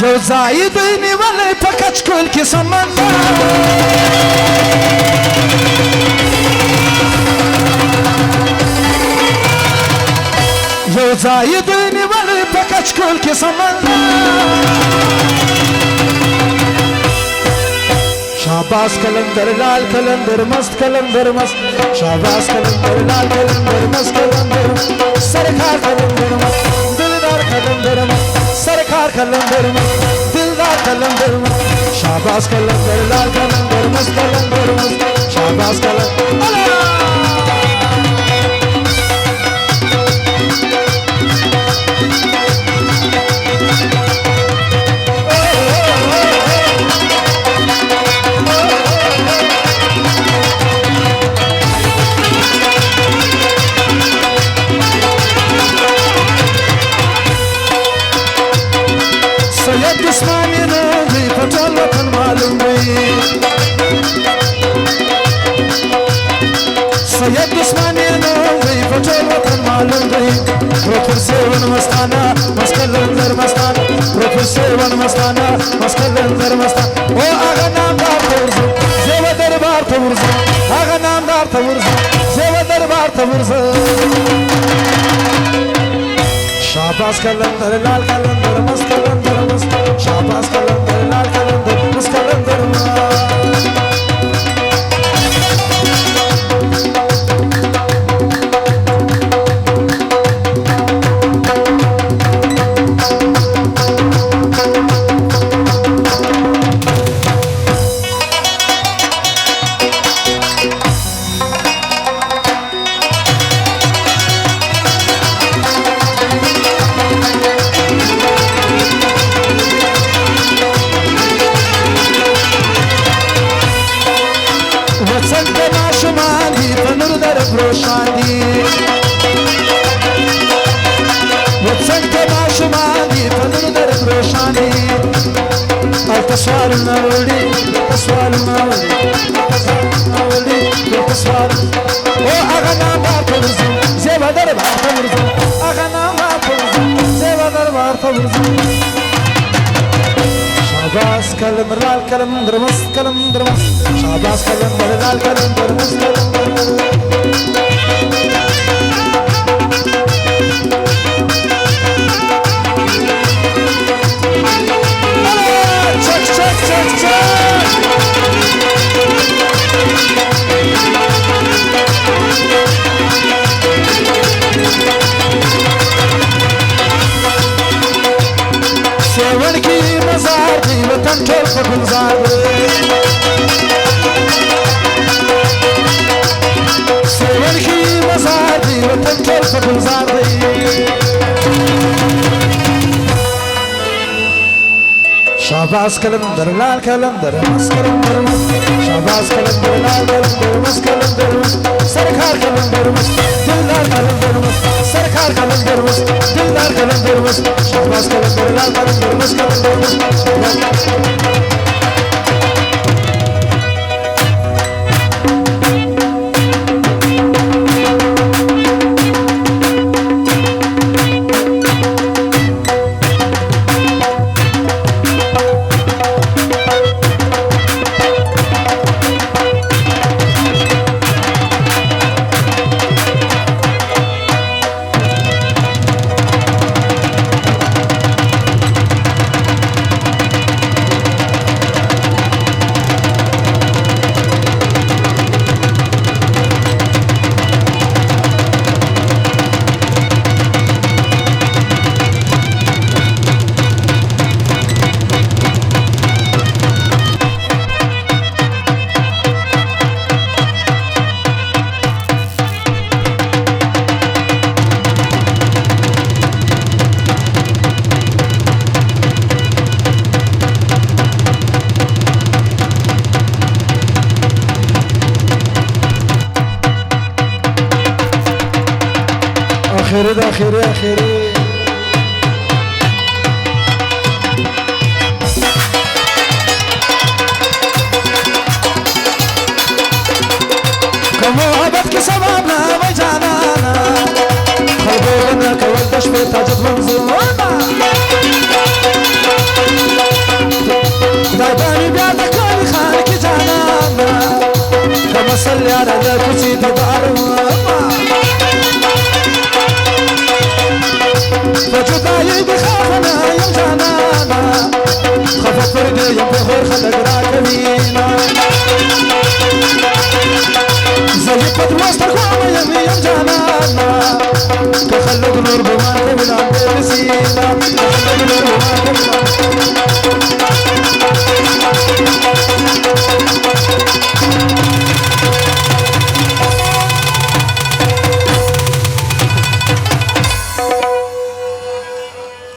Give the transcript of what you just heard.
یو ځای دوی نیولی په کچکول کې سمندر یو ځای دوی نیولی په کچکول کې سمندر شاباس قلندر لال قلندر مست قلندر مست شاباس قلندر لال قلندر مست قلندر سرکار قلندر مست دلدار قلندر مست سرکار قلندر مست دلدار قلندر مست شاباس قلندر لال قلندر مست قلندر مست شاباس قلندر اسماعیل دی پټول وطن معلوم دی سید اسماعیل دی پټول وطن معلوم دی پروفیسور ون مستانه مسکلندر مستانه پروفیسور ون مستانه مسکلندر مستانه او هغه نامدار تورزو زیو دربار تورزو هغه نامدار تورزو زیو دربار تورزو شاباس قلندر لال قلندر مست قلندر مست شاباس قلندر لال قلندر مست قلندر مست سوال ناولي سوال ناولي ناولي سوال او هغه نامدار تورزو زیبا دربار تورزو هغه نامدار تورزو زیبا دربار تورزو شاباس قلندر لال قلندر مست قلندر مست شاباس قلندر لال قلندر مست قلندر seven की मजार दी वतन ठोल पर गुलजार सेवन की मजार दी वतन ठोल पर गुलजार शाबाश कलंदर लाल कलंदर मस्त कलंदर शाबाश कलंदर लाल कलंदर मस्त कलंदर सरकार कलंदर मस्त दिलदार कलंदर मस्त सरकार कलंदर मस्त दिलदार कलंदर मस्त शाबाश कलंदर लाल कलंदर मस्त कलंदर मस्त آخره آخره آخره محبت کی سبب نه وای جانانا خلبو نه کول دش په تاجت منظومه صلي على ذاك وسيدي بعرما فجداي بخافنا يا جنانا خفت فردي يا بخور خلق راكبينا زي قد وسطك وما يا جنانا كخلق نور بما قبل عن بيسينا كخلق نور